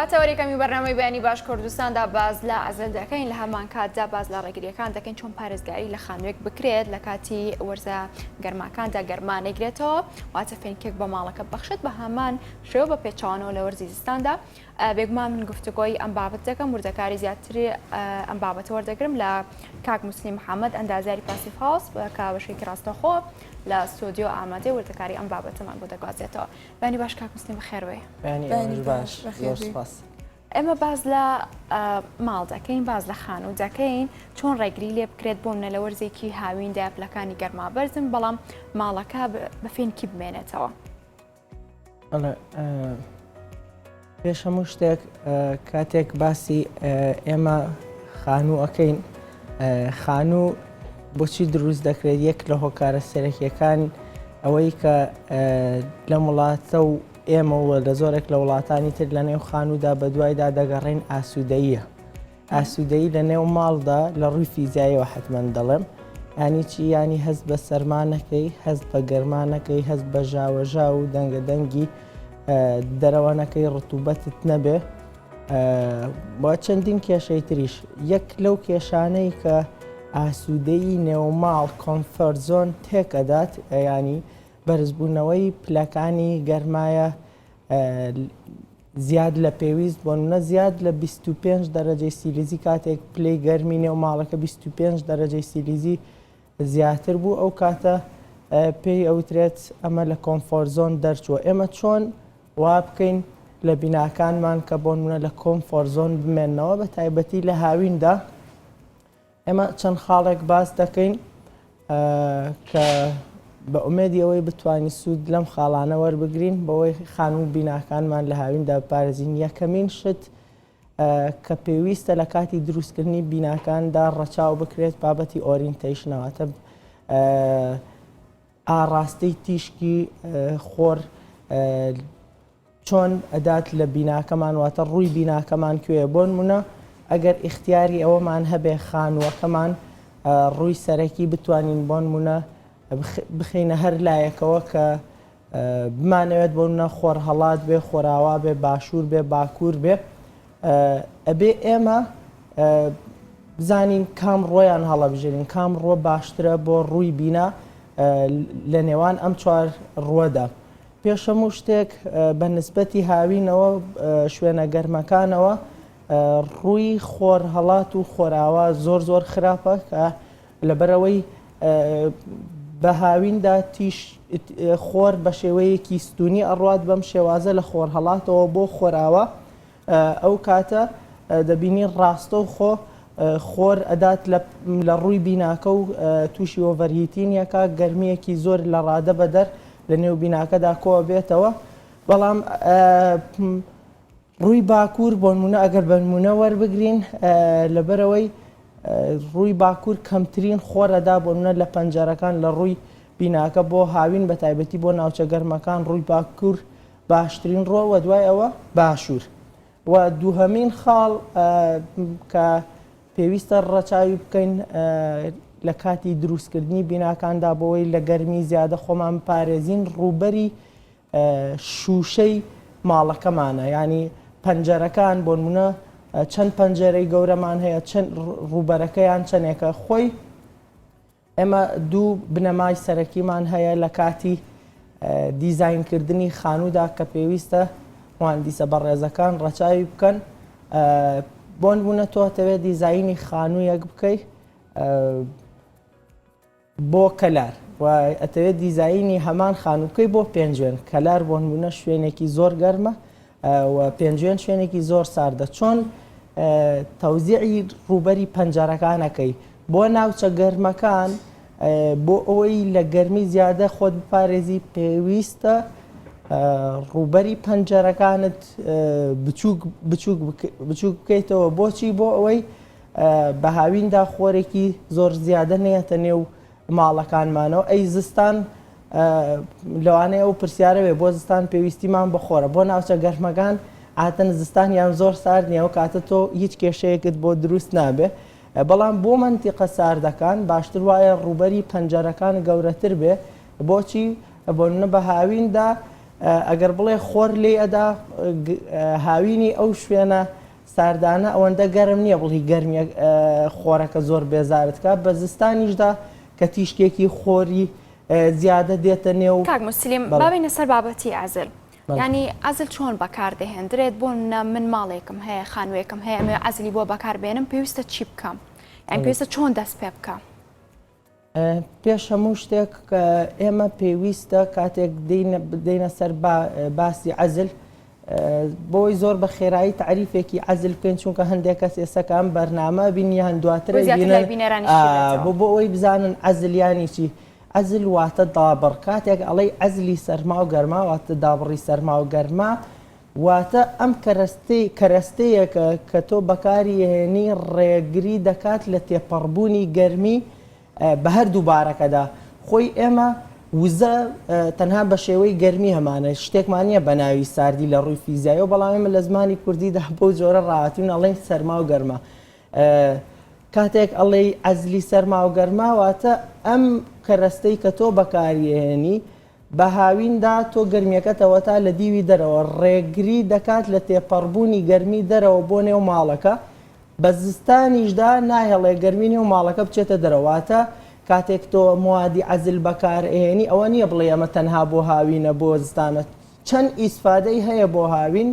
تەوەریەکەمی بەرنامەی بەیانی باش کوردستاندا باز لە ئازل دەکەین لە هەمان کاتدا باز لە ڕێگریەکان دەکەین چۆن پارێزگاری لە خانوویەک بکرێت لە کاتی وەرزە گەرماکاندا گەرمانەگرێتەوە واتە فێنکێک بە ماڵەکە بەخشێت بە هەمان شێوە بە پێچوانەوە لە وەرزی زستاندا. بێگومان من گفتوگۆی ئەم بابەت دەکەم وردەکاری زیاتری ئەم بابەتە وەردەگرم لە کاک موسڵی محەممەد ئەندازیاری پاسیف هاوس کە بەشێکی ڕاستەخۆ لە ستۆدیۆ ئامادەی وردەکاری ئەم بابەتەمان بۆ دەگوازێتەوە. بەنی باش کاک موسڵی بەخێربێ. ئێمە باز لە ماڵ دەکەین باز لە خانوو دەکەین چۆن ڕێگری لێ بکرێت بۆ منە لە وەرزێکی هاویندا پلەکانی گەرما بەرزن بەڵام ماڵەکە بە فێنکی بمێنێتەوە. پێش هەموو شتێک کاتێک باسی ئێمە خانوو ئەەکەین خانوو بۆچی دروست دەکرێت یەک لە هۆکارە سەرەکیەکان ئەوەی کە لە وڵاتە و ئێمەوە لە زۆرێک لە وڵاتانی تر لە نێو خانوودا بە دوایدا دەگەڕێن ئاسوودەیە. ئاسوودەیی لە نێو ماڵدا لە ڕووی فیزیاییەوە حتمەن دەڵێم ینی چی ینی هەست بە سەرمانەکەی هەست بە گەرمانەکەی هەست بە ژاوەژا و دەنگە دەنگی دەرەوانەکەی ڕتوبەتت نەبێ با چەندین کێشەی تریش یەک لەو کێشانەی کە ئاسوودەیی نێوماڵ کۆمفۆرت زۆن تێکەدات ینی بەرزبوونەوەی پلەکانی گەرمایە زیاد لە پێویست بۆنە زیاد لە 25 دەرەجەی سیلیزی کاتێک پلەی گەرمی نێو ماڵەکە 25 دەرەجەی سیلیزی زیاتر بوو ئەو کاتە پێی ئەوترێت ئەمە لە کۆمفۆرت زۆن دەرچووە. ئێمە چۆن وا بکەین لە بیناکانمان کە بۆ نمونە لە کۆمفۆرت زۆن بمێنەوە بە تایبەتی لە هاویندا ئێمە چەند خاڵێک باس دەکەین کە بە ئومێدی ئەوەی بتوانین سوود لەم خاڵانە وەربگرین بەوەی خانوو بیناکانمان لە هاویندا بپارێزین. یەکەمین شت کە پێویستە لە کاتی دروستکردنی بیناکاندا ڕەچاو بکرێت بابەتی ئۆریێنتەیشنەوەتە ئاڕاستەی تیشکی خۆر چۆن ئەدات لە بیناکەمان واتە ڕووی بیناکەمان کوێ بۆ نمونە ئەگەر ئیختیاری ئەوەمان هەبێ خانووەکەمان ڕووی سەرەکی بتوانین بۆ نمونە بخینە هەر لایەکەوە کە بمانەوێت بۆ نمونە خۆر هەڵات بێ خۆراوا بێ باشوور بێ باکوور بێ ئەبێ ئێمە بزانین کام ڕۆیان هەڵەبژێرین کام ڕۆ باشترە بۆ ڕووی بینا لە نێوان ئەم چوار ڕووەدا. پێش هەموو شتێک بە نسبەتی هاوینەوە شوێنە گەرمەکانەوە ڕووی خۆر هەڵات و خۆراوا زۆر زۆر خراپە کە لەبەرەوەی بە هاویندا تیش خۆر بە شێوەیەکی ستونی ئەڕوات بەم شێوازە لە خۆر هەڵاتەوە بۆ خۆراوە ئەو کاتە دەبینی ڕاستە و خۆر ئەدات لە ڕووی بیناکە و تووشی ئۆڤەرهیتینیەکە گەرمیەکی زۆر لە ڕادە بەدەر لە نێو بیناکەدا کۆ بێتەوە. بەڵام ڕووی باکوور بۆ نمونە ئەگەر بە نمونە وەربگرین لەبەرەوەی ڕووی باکوور کەمترین خۆرەدا بۆ نمونە لە پەنجەرەکان لە ڕووی بیناکە بۆ هاوین بە تایبەتی بۆ ناوچە گەرمەکان ڕووی باکوور باشترین ڕۆوە دوای ئەوە باشوور. و دووهەمین خاڵ کە پێویستە ڕەچاوی بکەین لە کاتی دروستکردنی بیناکاندا بۆەوەی لە گەرمی زیادە خۆمان پارێزین ڕووبەری شوشەی ماڵەکەمانە ینی پەنجەرەکان بۆ نمونە چەند پەنجەرەی گەورەمان هەیە چەند ڕووبەرەکەیان چەندێکە خۆی ئێمە دوو بنەمای سەرەکیمان هەیە لە کاتی دیزاینکردنی خانوودا کە پێویستە مهندسە بەڕێزەکان ڕەچاوی بکەن بۆ نمونە تۆ دەوێت دیزاینی خانوویەک بکەیت بۆ کەلار و ئەتەوێت دیزاینی هەمان خانووکەی بۆ پێنجوێن کەلار بۆ نمونە شوێنێکی زۆر گەرمە و پێنجوێن شوێنێکی زۆر ساردە چۆن تەوزیعی ڕووبەری پەنجەرەکانەکەی بۆ ناوچە گەرمەکان بۆ ئەوەی لە گەرمی زیادە خۆت بپارێزی پێویستە ڕووبەری پەنجەرەکانت بچووک بکەیتەوە بۆچی بۆ ئەوەی بە هاویندا خۆرێکی زۆر زیادە نێتە نێو ماڵەکانمانەوە ئەی زستان لەوانەیە ئەو پرسیارە بێ بۆ زستان پێویستیمان بخۆرە بۆ ناوچە گەرمەکان ئاتەن زستان یان زۆر سارد نییە و کاتە تۆ هیچ کێشەیەکت بۆ دروست نابێ بەڵام بۆ منتیقە ساردەکان باشتر وایە ڕووبەری پەنجەرەکان گەورەتر بێ بۆچی بۆنە بە هاویندا ئەگەر بڵێ خۆر لێ ئەدا هاوینی ئەو شوێنە ساردانە ئەوەندە گەرم نییە بڵی گەرمیە خۆرەکە زۆر بێزارت کات بە زستانیشدا کە تیشکێکی خۆری زیادە دێتە نێو کاک موسلیم بابینە سەر بابەتی ئازل ینی ئازل چۆن بەکاردەهێنرێت بۆ من ماڵێکم هەیە خانوویەکەم هەیە ئەمێ ئازلی بۆ بەکاربێنم پێویستە چی بکەم یان پێویستە چۆن دەست پێ بکەم پێش هەموو شتێک کە ئێمە پێویستە کاتێک دێنە سەر باسی عەزل بۆی زۆر بە خێرایی تعریفێکی عەزل بکەین چونکە هەندێک کەس ئێسەکان بەرنامە بینیان دواترە بۆ ئەوی بزانن عەزل یانی چی عەزل واتە دابڕ کاتێک ئەڵەی عەزلی سەرما و گەرما واتە دابڕی سەرما و گەرما واتە ئەم کەرەستەیە کە تۆ بەکاری هێنی ڕێگری دەکات لە تێپەڕبوونی گەرمی بە هەردوو بارەکەدا خۆی ئێمە وزە تەنها بە شێوەی گەرمی هەمانە شتێکمان نییە بە ناوی ساردی لە ڕووی فیزیایی و بەڵام ئێمە لە زمانی کوردیدا بۆ جۆرە ڕاهاتوون ئەڵێن سەرما و گەرما کاتێک ئەڵێ عەزلی سەرما و گەرما واتە ئەم کەرەستەی کە تۆ بەکاریهێنی بە هاویندا تۆ گەرمیەکەتەوە تا لە دیوی دەرەوە ڕێگری دەکات لە تێپەڕبوونی گەرمی دەرەوە بۆ نێو ماڵەکە بە زستانیشدا ناهێڵێ گەرمی نێو ماڵەکە بچێتە دەرەواتە کاتێک تۆ موادی عەزل بەکارهێنی ئەوە نییە بڵێ ئەمە تەنها بۆ هاوینە بۆ زستانە چەند ئیسفادەی هەیە بۆ هاوین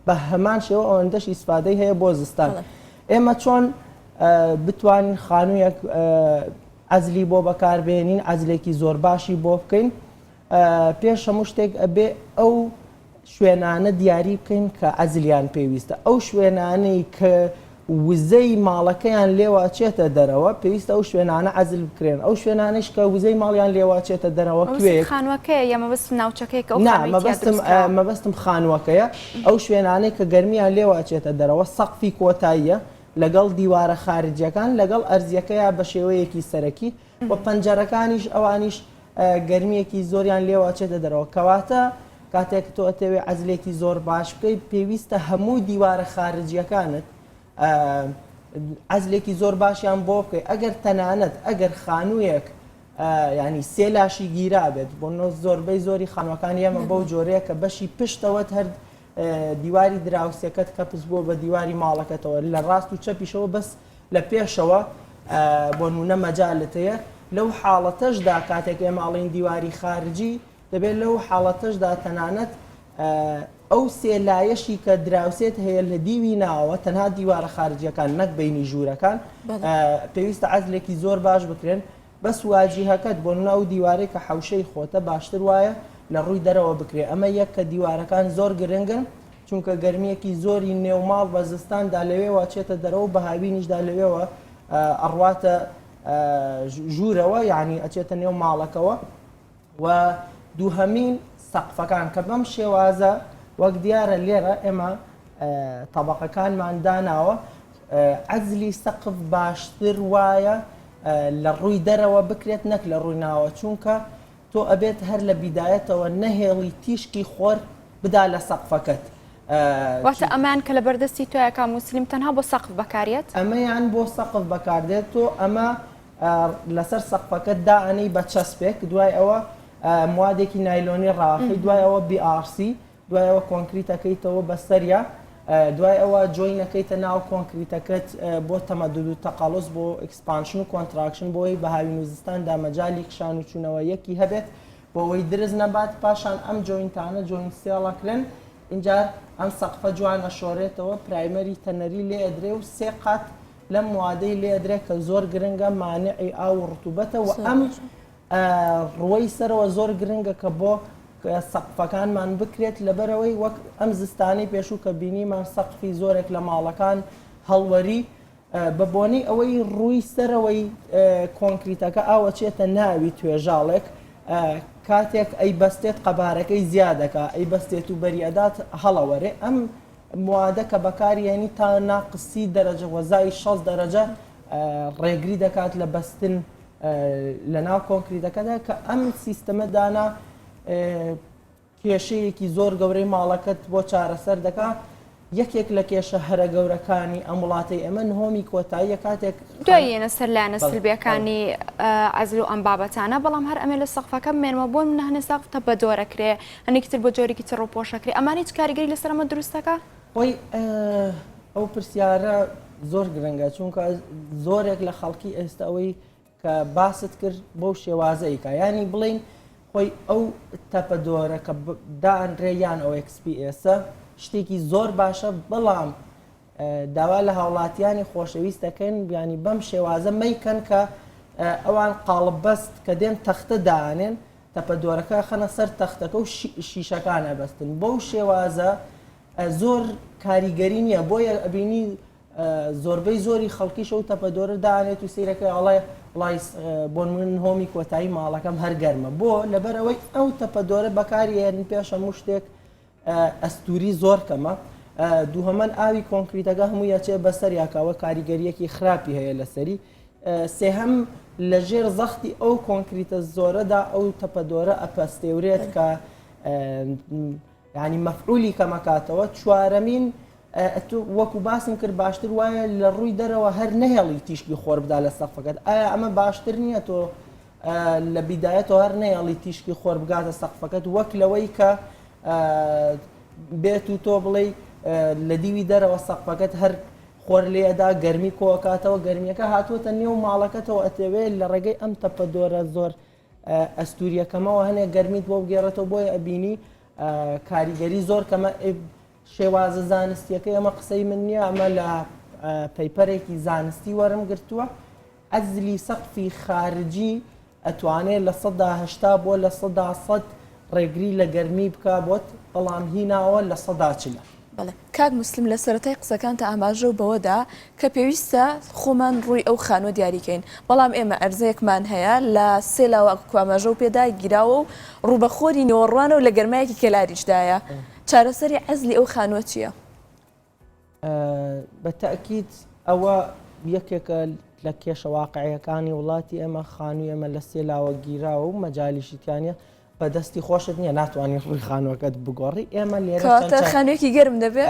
بە هەمان شێوە ئەوەندەش ئیسفادەی هەیە بۆ زستان ئێمە چۆن بتوانین خانوویەک عەزلی بۆ بەکاربێنین عەزلێکی زۆر باشی بۆ بکەین پێش هەموو شتێک ئەبێ ئەو شوێنانە دیاری بکەین کە عەزلیان پێویستە ئەو شوێنانەی کە وزەی ماڵەکەیان لێواچێتە دەرەوە پێویستە ئەو شوێنانە عەزل بکرێن ئەو شوێنانش کە وزەی ماڵیان لێواچێتە دەرەوە کوێ خانووەکەیە یا مەبەست ناوچەکەیەکە مەبەستم خانووەکەیە ئەو شوێنانەی کە گەرمیان لێواچێتە دەرەوە سەقفی کۆتاییە لەگەڵ دیوارە خارجیەکان لەگەڵ ئەرزیەکەیە بە شێوەیەکی سەرەکی و پەنجەرەکانیش ئەوانیش گەرمیەکی زۆریان لێواچێتە دەرەوە کەواتە کاتێک تۆ ئەتەوێ عەزلێکی زۆر باش بکەیت پێویستە هەموو دیوارە خارجیەکانت عەزلێکی زۆر باشیان بۆ بکەیت ئەگەر تەنانەت ئەگەر خانوویەک ینی سێ لاشی گیرا بێت بۆ زۆربەی زۆری خانووەکانی ئێمە بەو جۆرەیە کە بەشی پشتەوەت هەر دیواری دراوسەکەت کەپس بۆ بە دیواری ماڵەکەتەوە لە ڕاست و چەپیشەوە بەس لە پێشەوە بۆ نمونە مەجالت هەیە لەو حاڵەتەشدا کاتێک ئێماڵین دیواری خارجی دەبێت لەو حاڵەتەشدا تەنانەت ئەو سێلایەشی کە دراوسێت هەیە لە دیوی ناوە تەنها دیوارە خارجیەکان نەک بینی ژوورەکان پێویستە عەزلێکی زۆر باش بکرێن بەس واجیهەکەت بۆ ناو دیوارەی کە حەوشەی خۆتە باشتر وایە لە ڕووی دەرەوە بکرێ ئەمە یەک کە دیوارەکان زۆر گرنگن چونکە گەرمیەکی زۆری نێوماڵ بە زستاندا لەوێ واچێتە دەرەوە بە هاوینیشدا لەوێەوە ئەڕواتە ژوورەوە یعنی ئەچێتە نێو ماڵەکەەوە و دووهەمین سەقفەکان کە بەم شێوازە وەک دیارە لێرە ئێمە تەبەقەکانمان داناوە عەزلی سەقف باشتر وایە لە ڕووی دەرەوە بکرێت نەک لە ڕووی ناوە چونکە تۆ ئەبێت هەر لە بیدایەتەوە نەهێڵی تیشکی خۆر بدا لە سەقفەکەت واتە ئەمان کە لە بەردەستی تۆیەکە موسلیم تەنها بۆ سەقف بەکارێت ئەمەیان بۆ سەقف بەکاردێت تۆ ئەمە لەسەر سەقفەکەت دائەنەی بە چەسپێک دوای ئەوە موادێکی نایلۆنی ڕاقی دوای ئەوە BRC دوای ئەوە کۆنکریتەکەیتەوە بەسەریا دوای ئەوە جۆینەکەیتە ناو کۆنکریتەکەت بۆ تەمەدود و تەقاڵوس بۆ ئەکسپانشن و کۆنتراکشن بۆی بە هاوین وزستاندا مەجای کشان و چوونەوە یەکی هەبێت بۆ ئەوەی درز نەبات پاشان ئەم جۆینتانە جۆین سێڵەکرێن اینجا ئەم سەقفە جوانە شۆرێتەوە پرایمەری تەنەری لێ ئەدرێ و سێ قات لەم موادەی لێ ئەدرێ کە زۆر گرنگە مانعی ئاو و ڕتوبەتە و ئەم ڕووی سەرەوە زۆر گرنگە کە بۆ سەقفەکانمان بکرێت لەبەرەوەی وەک ئەم زستانی پێشوو کە بینیمان سەقفی زۆرێک لە ماڵەکان هەڵوەری بە بۆنەی ئەوەی ڕووی سەرەوەی کۆنکریتەکە ئاوە چێتە ناوی توێژاڵێک کاتێک ئەی بەستێت قەبارەکەی زیادەکە ئەی بەستێت و بەریەدات هەڵەوەرێ ئەم موادە کە بەکاریێنی تا ناقسی دەرەجە وەزای 6 دەرەجە ڕێگری دەکات لە بەستن لە ناو کۆنکریتەکەدا کە ئەم سیستەمە دانا کێشەیەکی زۆر گەورەی ماڵەکەت بۆ چارەسەر دەکات یەکێک لە کێشە هەرە گەورەکانی ئەم وڵاتی ئێمە نهۆمی کۆتاییە کاتێک دوایێنە سەر لایەنە سلبیەکانی ئەزل و ئەم بابەتانە بەڵام هەر ئەمێ لە سەقفەکە بمێنەوە بۆ هەنێ ساقفتە بە دۆرەکرێ هەنێکتر بۆ جۆرێکی تر ڕۆپۆشەکرێ ئەمانی چ کاریگەری لەسەر ئەمە دروستەکە؟ خۆی ئەو پرسیارە زۆر گرنگە چونکە زۆرێک لە خەڵکی ئێستا ئەوەی کە باست کرد بەو شێوازەیکە ینی بڵین خۆی ئەو تەپە دۆرە کە دائەنرێ یان ئەو XPS-ە شتێکی زۆر باشە بەڵام داوا لە هاوڵاتیانی خۆشەویست دەکەن بیانی بەم شێوازە مەیکەن کە ئەوان قاڵب بەست کە دێن تەختە دانێن تەپە دۆرەکە خەنە سەر تەختەکە و شیشەکان ئەبەستن بەو شێوازە زۆر کاریگەری نییە بۆیە ئەبینی زۆربەی زۆری خەڵکیش و تەپە دۆرە دانێت و سیرەکە ئەڵێ بۆ من هۆمی کۆتایی ماڵەکەم هەرگەرمە بۆ لەبەرەوەی ئەو تەپە دۆرە بەکارهێنن پێش هەموو شتێک ئەستوری زۆر کەمە دووهەمەن ئاوی کۆنکریتەکە هەموو یاچێ بەسەر یاکاوە کاریگەریەکی خراپی هەیە لەسەری سێهەم لەژێر زەختی ئەو کۆنکریتە زۆرەدا ئەو تەپە دۆرە ئەپەستێورێت کە ینی مەفعولی کەمەکاتەوە چوارەمین وەکو باسم کرد باشتر وایە لە ڕووی دەرەوە هەر نەهێڵی تیشکی خۆر بدا لە سەقفەکەت ئایا ئەمە باشتر نییە تۆ لە بیدایەتەوە هەر نەهێڵی تیشکی خۆر بگاتە سەقفەکەت وەک لەوەی کە بێت و تۆ بڵێ لە دیوی دەرەوە سەقفەکەت هەر خۆر لێدا گەرمی کۆکاتەوە گەرمیەکە هاتووەتە نێو ماڵەکەتەوە ئەتەوێت لە ڕێگەی ئەم تەپە دۆرە زۆر ئەستوریەکەمەوە هەنێک گەرمیت بۆ بگێڕێتەوە بۆیە ئەبینی کاریگەری زۆر کەمە شێوازە زانستیەکە ئەمە قسەی من نییە ئەمە لە پەیپەرێکی زانستی وەرم گرتووە ئەزلی سەقفی خارجی ئەتوانێت لە 180 بۆ لە 100 ڕێگری لە گەرمی بکە بۆت بەڵام هیناوە لە 140. بەڵێ کاک مسلم لە سەرەتای قسەکانتە ئاماژە و بەوەدا کە پێویستە خۆمان ڕووی ئەو خانوە دیاریکەین بەڵام ئێمە ئەرزەیەکمان هەیە لە سێلاوە کواماژە و پێدا گیراوە و ڕوبەخۆری نێوەڕوانە و لە گەرمایەکی کەلاریشدایە چارەسەری عەزلی ئەو خانوە چییە؟ بە تەئکید ئەوە یەکێکە لە کێشە واقعیەکانی وڵاتی ئێمە خانووی ئێمە لە سێلاوە گیراوە و مەجالیشیتیانە بەدەستی خۆشت نییە ناتوانانی ڕووی خانووەکەت بگۆڕی ئێمە لێرە خانوویەکی گەرم دەبێت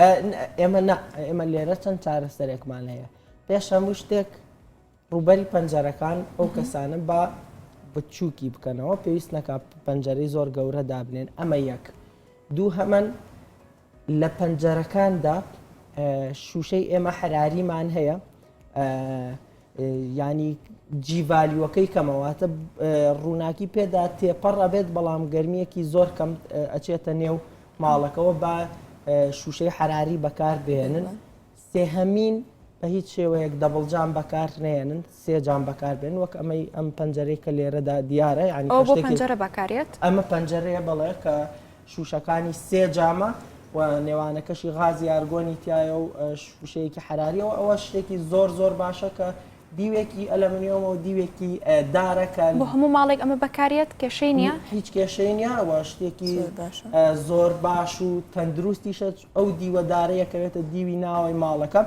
ئێمە لێرە چەند چارەسەرێکمان هەیە پێش هەموو شتێک ڕوبەری پەنجەرەکان ئەو کەسانە بە بچووکی بکەنەوە پێویست نەکا پەنجەرەی زۆر گەورە دابنێن ئەمە یەک دوو هەمەن لە پەنجەرەکاندا شوشەی ئێمە حراریمان هەیە ینی جیڤالیوەکەی کەمەواتە ڕووناکی پێدا تێپەڕ ئەبێت بەڵام گەرمیەکی زۆر کەم ئەچێتە نێو ماڵەکەەوە بە شوشەی حراری بەکار بێنن سێهەمین بە هیچ شێوەیەک دەبڵجان بەکار نێنن سێجان بەکار بێن وەک ئەمەی ئەم پەنجەرەی کە لێرەدا دیارە ینی بۆ پەنجەرە بەکارێت ئەمە پەنجەرەیە بەڵێ کە شوشەکانی سێ جامە و نێوانەکەشی غازی ئارگۆنی تایە و شوشەیەکی حراریەوە ئەوە شتێکی زۆر زۆر باشە کە دیوێکی ئەلەمنیۆمە و دیوێکی دارەکەن بۆ هەموو ماڵێک ئەمە بەکارێت کێشەی نییە هیچ کێشەی نییە ئەوە شتێکی زۆر باش و تەندروستیشە ئەو دیوەدارەیەکەوێتە دیوی ناوەی ماڵەکە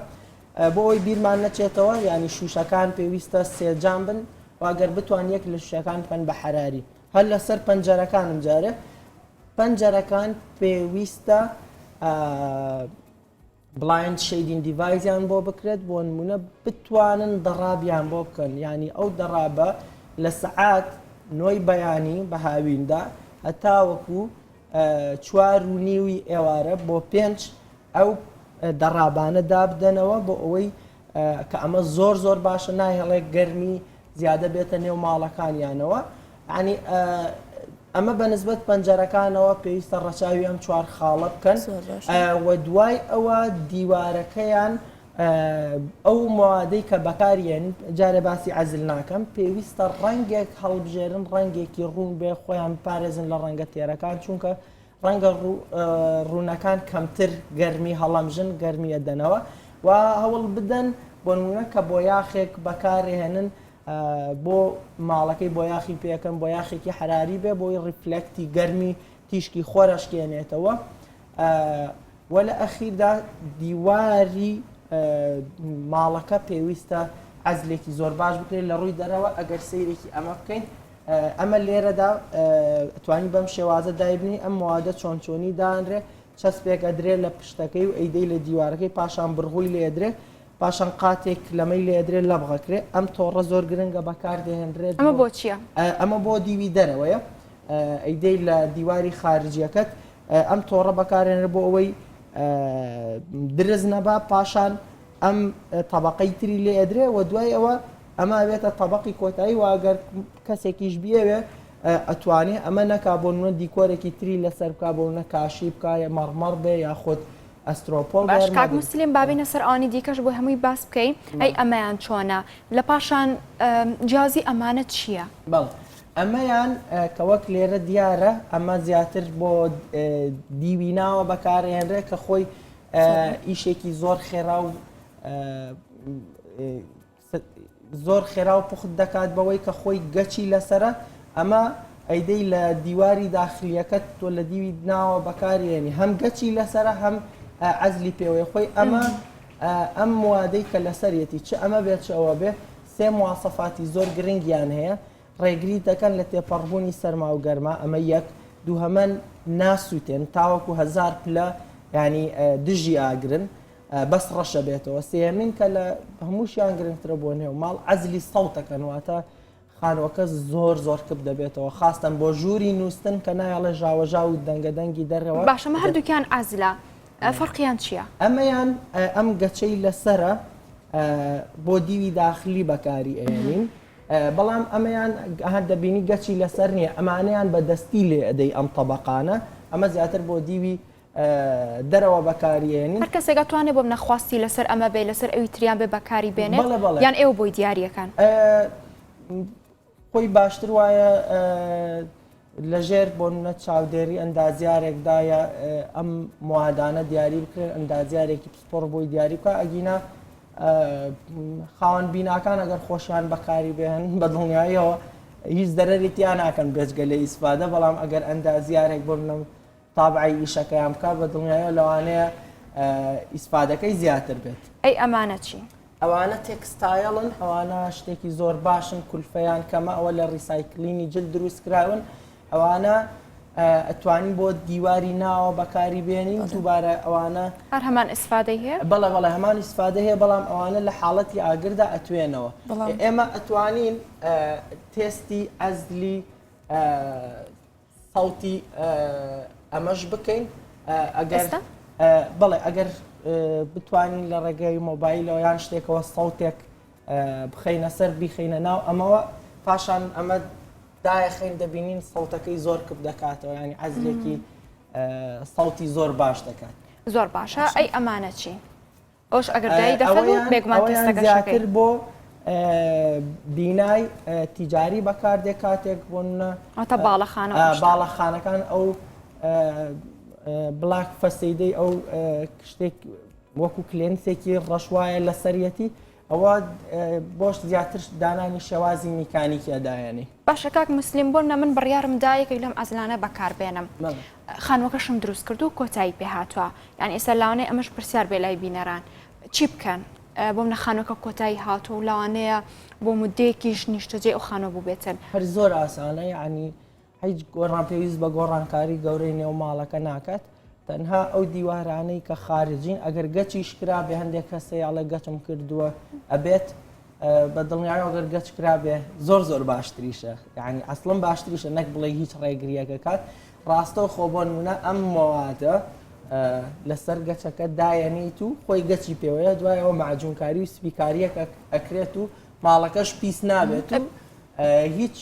بۆ ئەوی بیرمان نەچێتەوە ینی شوشەکان پێویستە سێجان بن واگەر بتوان یەک لە شوشەکان بکەن بە حراری هەر لەسەر پەنجەرەکانم جارێ پەنجەرەکان پێویستە بلاین شەیدین دیڤایزیان بۆ بکرێت بۆ نمونە بتوانن دەڕابیان بۆ بکەن ینی ئەو دەڕابە لە سەعات نۆی بەیانی بە هاویندا هەتاوەکو 4:30 ئێوارە بۆ 5 ئەو دەڕابانە دابدەنەوە بۆ ئەوەی کە ئەمە زۆر زۆر باشە ناهێڵێک گەرمی زیادە بێتە نێو ماڵەکانیانەوە ینی ئەمە بەنسبەت پەنجەرەکانەوە پێویستە ڕەچاوی ئەم 4 خاڵە بکەن و دوای ئەوە دیوارەکەیان ئەو موادەی کە بەکارێن جارێ باسی عەزل ناکەم پێویستە ڕەنگێک هەڵبژێرن ڕەنگێکی ڕوون بێ خۆیان پارێزن لە ڕەنگە تێرەکان چونکە ڕەنگە ڕوونەکان کەمتر گەرمی هەڵەمژن گەرمیە دەنەوە و هەوڵ بدەن بۆ نمونە کە بۆ یاخێک بەکارهێنن بۆ ماڵەکەی بۆ یاخی پێکەم بۆ یاخێکی حراری بێ بۆی ڕیفلەکتی گەرمی تیشکی خۆرەشکێنێتەوە وە لە ئەخیردا دیواری ماڵەکە پێویستە عەزلێکی زۆر باش بکرێت لە ڕووی دەرەوە ئەگەر سەیرێکی ئەمە بکەین ئەمە لێرەدا توانی بەم شێوازە دایبنی ئەم موادە چۆن چۆنی دانرێ چەسپێک ئەدرێ لە پشتەکەی و ئەیدەی لە دیوارەکەی پاشان بڕغووی لێدرێ پاشان قاتێک لەمەی لێدرێ لە بغەکرێ ئەم تۆڕە زۆر گرنگە بەکاردێنرێت ئەمە بۆ چییە؟ ئەمە بۆ دیوی دەرەوەیە ئەیدەی لە دیواری خارجیەکەت ئەم تۆڕە بەکارێنرێ بۆ ئەوەی درز نەبا پاشان ئەم تەبەقەی تری لێ ئەدرێ و دوای ئەوە ئەمە بێتە تەبەقی کۆتایی واگەر کەسێکیش بێوێ ئەتوانێ ئەمە نەکا بۆ نوە دیکۆرێکی تری لەسەر بکا بۆ نە کاشی بکە یا مەڕمەڕ بێ یا خۆت ئەسترۆپۆل باش کاک مسلیم بابینە سەر ئانی دیکەش بۆ هەمووی باس بکەین ئەی ئەمەیان چۆنە لە پاشان جیازی ئەمانە چییە؟ بەڵ ئەمەیان کەوەک لێرە دیارە ئەمە زیاتر بۆ دیوی ناوە بەکارهێنرێ کە خۆی ئیشێکی زۆر خێرا و زۆر خێرا و پوخت دەکات بەوەی کە خۆی گەچی لەسرە ئەمە ئەیدەی لە دیواری داخلیەکەت تۆ لە دیوی ناوە بەکارێنی هەم گەچی لەسرە هەم عەزلی پێوەی خۆی ئەمە ئەم موادەی کە لەسەرەتی چ ئەمە بێت چ ئەوە بێ سێ مواسەفاتی زۆر گرنگیان هەیە ڕێگری دەکەن لە تێپەڕبوونی سەرما و گەرما ئەمە یەک دوو هەمەن ناسووتێن تاوەکو 1000 پلە ینی دژی ئاگرن بەس ڕەشە بێتەوە سێمین کە لە هەمووشیان گرنگترە بۆ نێو ماڵ عەزلی سەوتەکەن واتە خانوەکە زۆر زۆر کەب دەبێتەوە خاستن بۆ ژووری نووسن کە نایڵە ژاوەژا و دەنگەدەنگی دەرەوە باشەمە هەردووکیان ئازلا فەرقیان چییە؟ ئەمەیان ئەم گەچەی لەسرە بۆ دیوی داخلی بەکاری ئێنین بەڵام ئەمەیان هەر دەبینی گەچی لەسەر نییە ئەمانەیان بە دەستی لێ ئەدەی ئەم تەبەقانە ئەمە زیاتر بۆ دیوی دەرەوە بەکارێنین هەر کەسێک دەتوانێت بۆ نەخواستی لەسەر ئەمە بێ لەسەر ئەوی تریان بێ بەکاری بێنێت یان ئێوە بۆی دیاریەکان خۆی باشتر وایە لەژێر بۆ نە چاودێری ئەندازیارێکدایە ئەم موادانە دیاری بکرێن ئەندازیارێکی پسپۆڕ بۆی دیاری بکە ئەگینا خاوەن بیناکان ئەگەر خۆشیان بەکاری بێن بە دڵنیاییەوە هیچ دەرەریتیان ناکەن بێجگە لە ئیسفادە بەڵام ئەگەر ئەندازیارێک بۆ نە تابعی ئیشەکەیان بکە بە دڵنیاییەوە لەوانەیە ئیسفادەکەی زیاتر بێت ئەی ئەمانە چی؟ ئەوانە تێکستایڵن ئەوانە شتێکی زۆر باشن کولفەیان کەمە ئەوە لە ڕیسایکلینی جل دروستکراون ئەوانە ئەتوانین بۆ دیواری ناوە بەکاری بێنین دووبارە ئەوانە هەر هەمان ئیسفادەی هەیە؟ بەڵێ بەڵێ هەمان ئیسفادە هەیە بەڵام ئەوانە لە حاڵەتی ئاگردا ئەتوێنەوە ئێمە ئەتوانین تێستی ئەزلی سەوتی ئەمەش بکەین ئەگەر بەڵێ ئەگەر بتوانین لە ڕێگەی مۆبایلەوە یان شتێکەوە سەوتێک بخەینە سەر بیخەینە ناو ئەمەوە پاشان ئەمە دایەخین دەبینین سەوتەکەی زۆر کەب دەکاتەوە ینی عەزلێکی سەوتی زۆر باش دەکات زۆر باشە ئەی ئەمانە چی؟ ئەوش ئەگەر دایی دەفەت بێگومان زیاتر بۆ بینای تیجاری بەکاردێک کاتێک بوون باڵەخانەکان ئەو بڵاک فەسەیدەی ئەو شتێک وەکو کلێنسێکی ڕەشوایە لە سەرەتی ئەوە بۆش زیاتر دانانی شێوازی میکانیکی ئەدایەنی باشە کاک مسلیم بۆنە من بڕیارم دایەکەی لەم ئەزلانە بەکاربێنم خانوەکەشم دروست کرد و کۆتایی پێ هاتووە یان ئێستا لاوانەیە ئەمەش پرسیار بێ لای بینەران چی بکەن بۆ منە خانوەکە کۆتایی هاتووە و لاوانەیە بۆ مودەیەکیش نیشتەجێ ئەو خانوە بوو بێتن هەر زۆر ئاسانە یعنی هیچ گۆڕان پێویست بە گۆڕانکاری گەورەی نێو ماڵەکە ناکات تەنها ئەو دیوارانەی کە خارجین ئەگەر گەچیش کرا بێ هەندێک کەسەیاڵە گەچم کردووە ئەبێت بە دڵنیایەوە ئەگەر گەچ کرا بێ زۆر زۆر باشتریشە یعنی ئەسڵم باشتریشە نەک بڵێ هیچ ڕێگریەکە کات ڕاستەوە خۆ بۆ نمونە ئەم مۆوادە لەسەر گەچەکە دایەنیت و خۆی گەچی پێوەیە دوایەوە معجونکاری و سپیکاریەک ئەکرێت و ماڵەکەش پیس نابێت و هیچ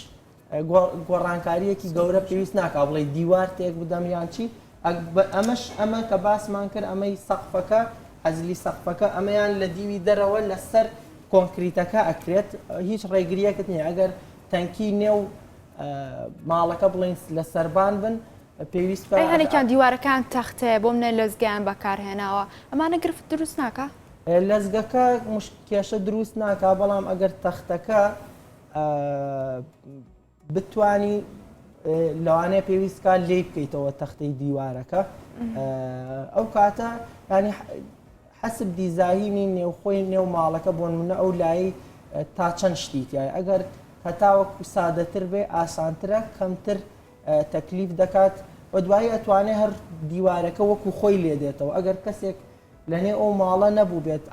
گۆڕانکاریەکی گەورە پێویست ناکا بڵێ دیوار تێک بدەم یان چی ئەمە کە باسمان کرد ئەمەی سەقفەکە عەزلی سەقفەکە ئەمەیان لە دیوی دەرەوە لەسەر کۆنکریتەکە ئەکرێت هیچ ڕێگریەکت نییە ئەگەر تەنکی نێو ماڵەکە بڵین لە سەربان بن پێویست هەنێکیان دیوارەکان تەختەیە بۆ منە لەزگیان بەکارهێناوە ئەمانە گرفت دروست ناکە؟ لەزگەکە کێشە دروست ناکە بەڵام ئەگەر تەختەکە بتوانی لەوانەیە پێویستکە لێ بکەیتەوە تەختەی دیوارەکە ئەو کاتە ینی حەسب دیزاینی نێوخۆی نێو ماڵەکە بۆ نمونە ئەو لایی تا چەند شتیتیایە ئەگەر هەتاوەکو سادەتر بێ ئاسانترە کەمتر تەکلیف دەکات و دوایی ئەتوانێت هەر دیوارەکە وەکو خۆی لێ دێتەوە ئەگەر کەسێک لەنێ ئەو ماڵە نەبوو بێت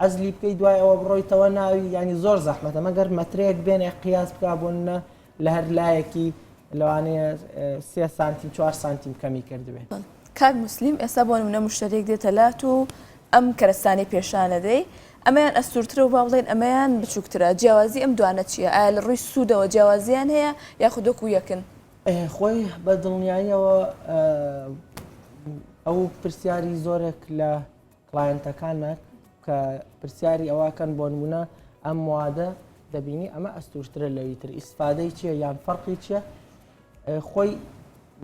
ئەزلی بکەی دوای ئەوە بڕۆیتەوە ناوی ینی زۆر زەحمەتە مەگەر مەترێک بێنێ قیاس بک بۆنە لە هەر لایەکی لەوانەیە 3 سانتیم 4 سانتیم کەمی کردبێت. کاک موسلیم ئێستا بۆ نمونە مشتێک دێتە لات و ئەم کەرەستانی پێشانە دەی ئەمەیان ئەستورترە و باڵێن ئەمەیان بچووکترە جیاوازی ئەم دوانە چییە؟ ئایا لە ڕووی سوودەوە جیاوازیان هەیە یاخودۆک و یەکن؟ خۆی بە دڵنیاییەوە ئەو پرسیاری زۆرێک لە کڵایەنتەکانە کە پرسیاری ئەوەکەن بۆ نمونە ئەم وادە دەبینی ئەمە ئەستورترە لەویتر ئیسفادەی چییە یان فەرقی چییە؟ خۆی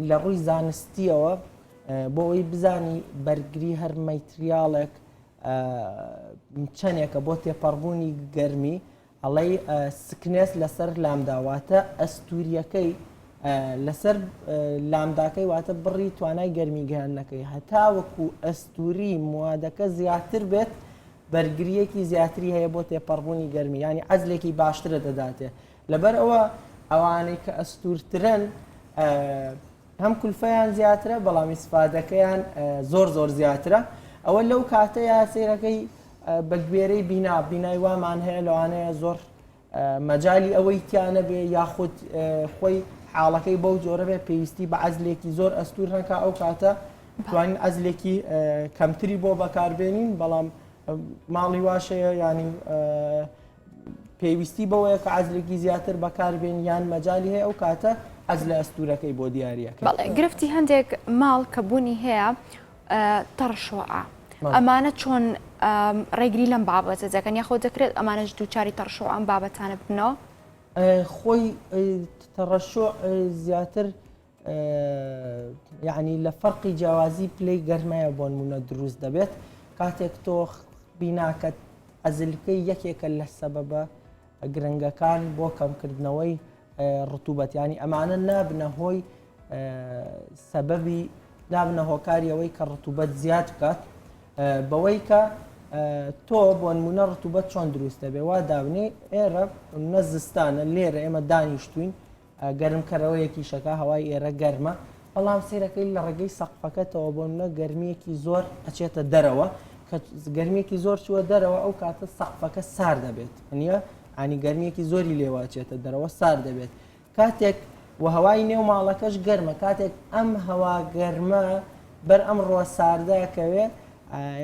لە ڕووی زانستیەوە بۆ ئەوی بزانی بەرگری هەر مەتریاڵێک چەندێکە بۆ تێپەڕبوونی گەرمی ئەڵێ سکنێس لەسەر لامداواتە ئەستوریەکەی لەسەر لامداکەی واتە بڕی توانای گەرمی گەیاندنەکەی هەتا وەکو ئەستوری موادەکە زیاتر بێت بەرگریەکی زیاتری هەیە بۆ تێپەڕبوونی گەرمی ینی عەزلێکی باشترە دەداتێ لەبەر ئەوە ئەوانەی کە ئەستورترن هەم کولفەیان زیاترە بەڵام ئیسفادەکەیان زۆر زیاترە ئەوە لەو کاتەیە سیرەکەی بە گوێرەی بینای وامان هەیە لەوانەیە زۆر مەجای ئەوەی تیانە بێ یاخود خۆی حاڵەکەی بەو جۆرە بێ پێویستی بە عەزلێکی زۆر ئەستور هەکە ئەو کاتە توانین عەزلێکی کەمتری بۆ بەکاربێنین بەڵام ماڵی واشەیە ینی پێویستی بەوەیە کە عەزلێکی زیاتر بەکاربێن یان مەجای هەیە ئەو کاتە عەزلە ئەستورەکەی بۆ دیاریەکە. بەڵێ گرفتی هەندێک ماڵ کە بوونی هەیە تەڕشۆعە ئەمانە چۆن ڕێگری لەم بابەتە دەکەن یاخۆ دەکرێت ئەمانەش دووچاری تەڕشۆ ئەم بابەتانە بنەوە؟ خۆی تەڕەشۆ زیاتر یعنی لە فەرقی جیاوازی پلەی گەرمایە بۆ نمونە دروست دەبێت کاتێک تۆ بیناکەت ئەزلکەی یەکێکە لە سەبەبە گرنگەکان بۆ کەمکردنەوەی ڕتوبەت ینی ئەمانە نابنە هۆی سەبەبی نابنە هۆکاریەوەی کە ڕتوبەت زیاد بکات بەوەی کە تۆ بۆ نمونە ڕتوبەت چۆن دروست دەبێ وا داونێ ئێرە نە زستانە لێرە ئێمە دانیشتوین گەرمکەرەوەیەکی شەکە هەوای ئێرە گەرمە بەڵام سیرەکەی لە ڕێگەی سەقفەکەتەوە بۆ نمونە گەرمیەکی زۆر ئەچێتە دەرەوە کە گەرمیەکی زۆر چووە دەرەوە ئەو کاتە سەقفەکە سار دەبێت نییە ئانی گەرمیەکی زۆری لێواچێتە دەرەوە سار دەبێت کاتێک و هەوای نێو ماڵەکەش گەرمە کاتێک ئەم هەوا گەرمە بەر ئەم ڕۆ ساردەکەوێ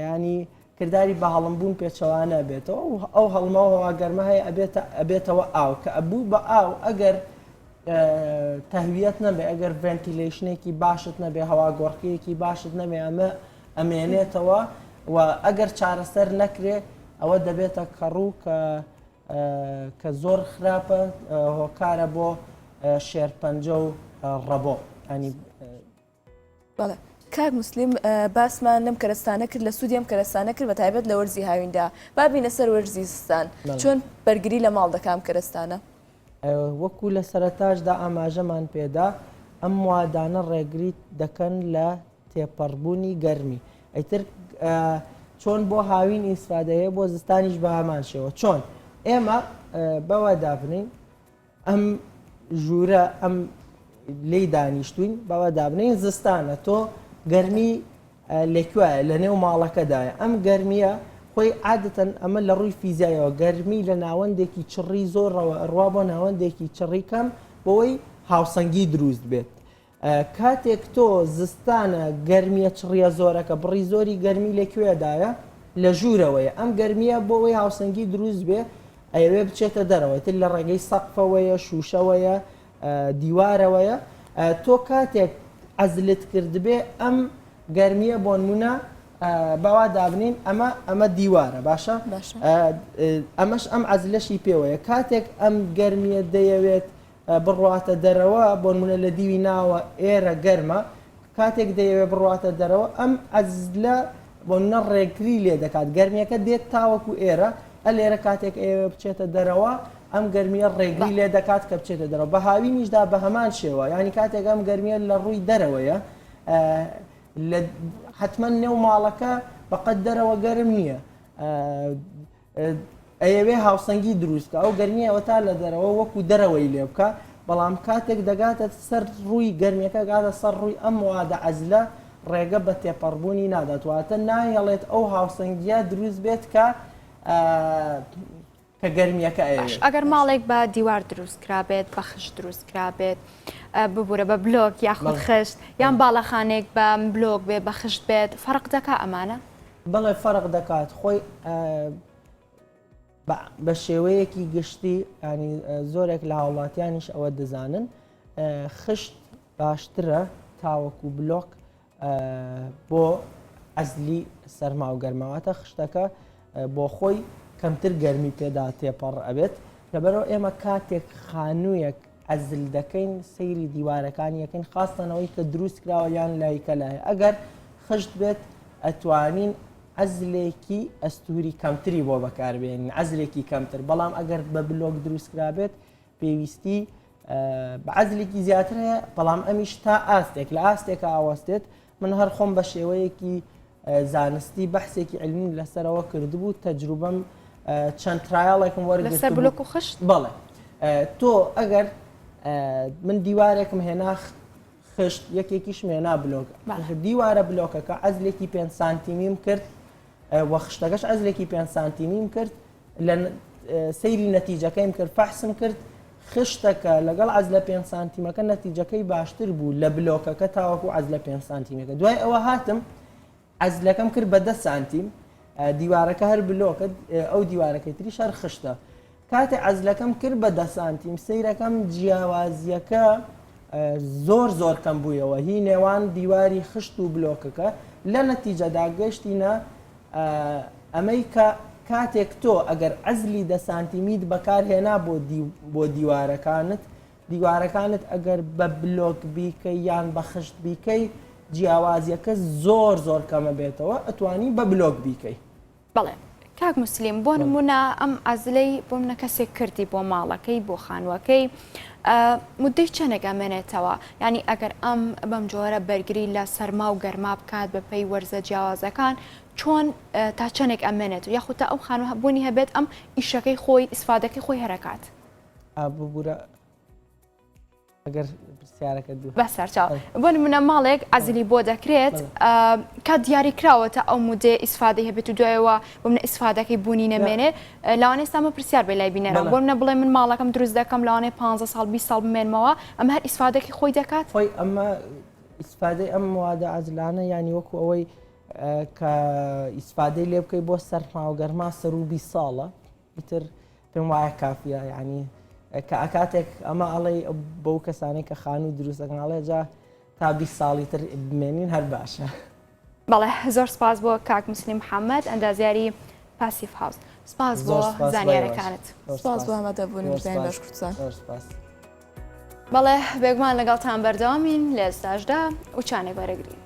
ینی کردداری بە هەڵمبوون پێچەوانە بێتەوە ئەو هەڵمەوە هەوا گەرمە هەیە ئەبێتەوە ئاو کە ئەبوو بە ئاو ئەگەر تەهویەت نەبێ ئەگەر ڤنتیلێشنێکی باشت نەبێ هەوا گۆڕکەیەکی باشت نەبێ ئەمە ئەمێنێتەوە و ئەگەر چارەسەر نەکرێ ئەوە دەبێتە کەڕوو کە زۆر خراپە هۆکارە بۆ شێرپەنجە و ڕەبۆ ئەنی بەڵێ کاک موسلیم باسمان لەم کەرەستانە کرد لە سوودی ئەم کەرەستانە کرد بە تایبەت لە وەرزی هاویندا بابینە سەر وەرزی زستان چۆن بەرگری لە ماڵ دەکام کەرەستانە وەکو لە سەرەتاشدا ئاماژەمان پێدا ئەم وادانە ڕێگری دەکەن لە تێپەڕبوونی گەرمی ئەیتر چۆن بۆ هاوین ئیسفادەیە بۆ زستانیش بە هەمان شێوە چۆن ئێمە بەوە دابنین ئەم ژوورە ئەم لی دانیشتوین بەوە دابنین زستانە تۆ گەرمی لەکوایە لە نێو ماڵەکەدایە ئەم گەرمیە خۆی عادەتەن ئەمە لە ڕووی فیزیایەوە گەرمی لە ناوەندێکی چڕی زۆرەوە ڕوا بۆ ناوەندێکی چڕی کەم بۆی هاوسەنگی دروست بێت کاتێک تۆ زستانە گەرمیە چڕیە زۆرەکە بڕی زۆری گەرمی لەکوێدایە لە ژوورەوەیە ئەم گەرمیە بۆەوەی هاوسەنگی دروست بێ ئەوێ بچێتە دەرەوەی تر لە ڕێگەی سەقفەوەیە شوشەوەیە دیوارەوەیە تۆ کاتێک عەزلت کردبێ ئەم گەرمیە بۆ نمونە بەوا دابنین ئەمە دیوارە باشە ئەمەش ئەم عەزلەشی پێوەیە کاتێک ئەم گەرمیە دەیەوێت بڕواتە دەرەوە بۆ نمونە لە دیوی ناوە ئێرە گەرمە کاتێک دەیەوێت بڕواتە دەرەوە ئەم عەزلە بۆ نە ڕێگری لێ دەکات گەرمیەکە دێت تاوەکو ئێرە لێرە کاتێک ئێوە بچێتە دەرەوە ئەم گەرمیە ڕێگری لێ دەکات کە بچێتە دەرەوە بە هاوینیشدا بە هەمان شێوە ینی کاتێک ئەم گەرمیە لە ڕووی دەرەوەیە حتمما نێو ماڵەکە بەقەت دەرەوە گەرم نییە ئەیەوێ هاوسەنگی دروستکە ئەو گەرمیەوە تا لە دەرەوە وەکو دەرەوەی لێ بکە بەڵام کاتێک دەگاتە سەر ڕووی گەرمیەکە گاتە سەر ڕووی ئەم موادە عەزلە ڕێگە بە تێپەڕبوونی ناداتواتە نایەڵێت ئەو هاوسەنگیە دروست بێت کە گەرمیەکە ئەگەر ماڵێک بە دیوار دروست کرابێت بە خشت دروست کرابێت ببوورە بە بلۆک یاخود خشت یان باڵەخانێک بە بلۆک بێ بە خشت بێت فەرق دەکا ئەمانە؟ بەڵێ فەرق دەکات خۆی بە شێوەیەکی گشتی ینی زۆرێک لە هاوڵاتیانیش ئەوە دەزانن خشت باشترە تاوەکو بلۆک بۆ ئەزلی سەرما و گەرماواتە خشتەکە بۆ خۆی کەمتر گەرمی پێدا تێپەڕ ئەبێت لەبەرەوە ئێمە کاتێک خانوویەک ئەزل دەکەین سەیری دیوارەکانی یەکەین خاستەنەوەی کە دروست کراوە یان لایکە لایە ئەگەر خشت بێت ئەتوانین عەزلێکی ئەستوری کەمتری بۆ بەکاربێنین عەزلێکی کەمتر بەڵام ئەگەر بە بلۆک دروست کرابێت پێویستی بە عەزلێکی زیاتر هەیە بەڵام ئەمیش تا ئاستێک لە ئاستێکە ئاوەستێت من هەر خۆم بە شێوەیەکی زانستی بەحسێکی علمی لەسەرەوە کردبوو تەجروبەم چەند ترایاڵێکم وەرگرت لەسەر بلۆک و خشت بەڵێ تۆ ئەگەر من دیوارێکم هێنا خشت یەکێکیش هێنا بلۆک دیوارە بلۆکەکە عەزلێکی 5 سانتیمیم کرد وە خشتەکەش عەزلێکی 5 سانتیمیم کرد لە سەیری نەتیجەکەیم کرد فەحسم کرد خشتەکە لەگەڵ عەزلە 5 سانتیمەکە نەتیجەکەی باشتر بوو لە بلۆکەکە تاوەکو عەزلە 5 سانتیمەکە دوای ئەوە هاتم عەزلەکەم کرد بە 10 سانتیم دیوارەکە هەر بلۆکە ئەو دیوارەکەی تریش هەر خشتە کاتێ عەزلەکەم کرد بە 10 سانتیم سەیرەکەم جیاوازیەکە زۆر کەم بوویەوە هی نێوان دیواری خشت و بلۆکەکە لە نەتیجەدا گەشتینە ئەمەی کە کاتێک تۆ ئەگەر عەزلی 10 سانتیمیت بەکارهێنا بۆ دیوارەکانت ئەگەر بە بلۆک بیکەی یان بە خشت بیکەی جیاوازیەکە زۆر کەمە بێتەوە ئەتوانی بە بلۆک بیکەی. بەڵێ کاک موسلیم بۆ نمونە ئەم ئەزلەی بۆ منە کەسێک کردی بۆ ماڵەکەی بۆ خانووەکەی مدەی چەندێک ئەمێنێتەوە ینی ئەگەر ئەم بەم جۆرە بەرگری لە سەرما و گەرما بکات بە پێی وەرزە جیاوازەکان چۆن تا چەندێک ئەمێنێت و یاخود تا ئەو خانووە بوونی هەبێت ئەم ئیشەکەی خۆی ئیسفادەکەی خۆی هەرەکات ببوورە ئەگەر پرسیارەکە دوو بەسەرچاو بۆ نمونە ماڵێک ئەزلی بۆ دەکرێت کە دیاری کراوەتە ئەو مودێ ئیسفادەی هەبێت و دوایەوە بۆ منە ئیسفادەکەی بوونی نەمێنێ لەوانەیە ئێستامە پرسیار بێ لای بینێرە بۆ منە بڵێ من ماڵەکەم دروست دەکەم لەوانەیە 15 ساڵ 20 ساڵ بمێنمەوە ئەمە هەر ئیسفادەکەی خۆی دەکات خۆی ئەمە ئیسفادەی ئەم موادە عەزلانە ینی وەکو ئەوەی کە ئیسفادەی لێ بکەی بۆ سەرما و گەرما سەر و 20 ساڵە ئیتر پێم وایە کافیە ینی کە ئەکاتێک ئەمە ئەڵێ بەو کەسانی کە خانوو دروستەکەن ئەڵێ جا تا 20 ساڵی تر بمێنین هەر باشە. بەڵێ زۆر سپاس بۆ کاک موسلیم محەممەد ئەندازیاری پاسیف هاوس سپاس بۆ زانیارەکانت سپاس بۆ ئامادەبوونی بزانین باش کوردستان. بەڵێ بێگومان لەگەڵتان بەردەوامین لە ئێستاشدا و چانێک وەرەگرین.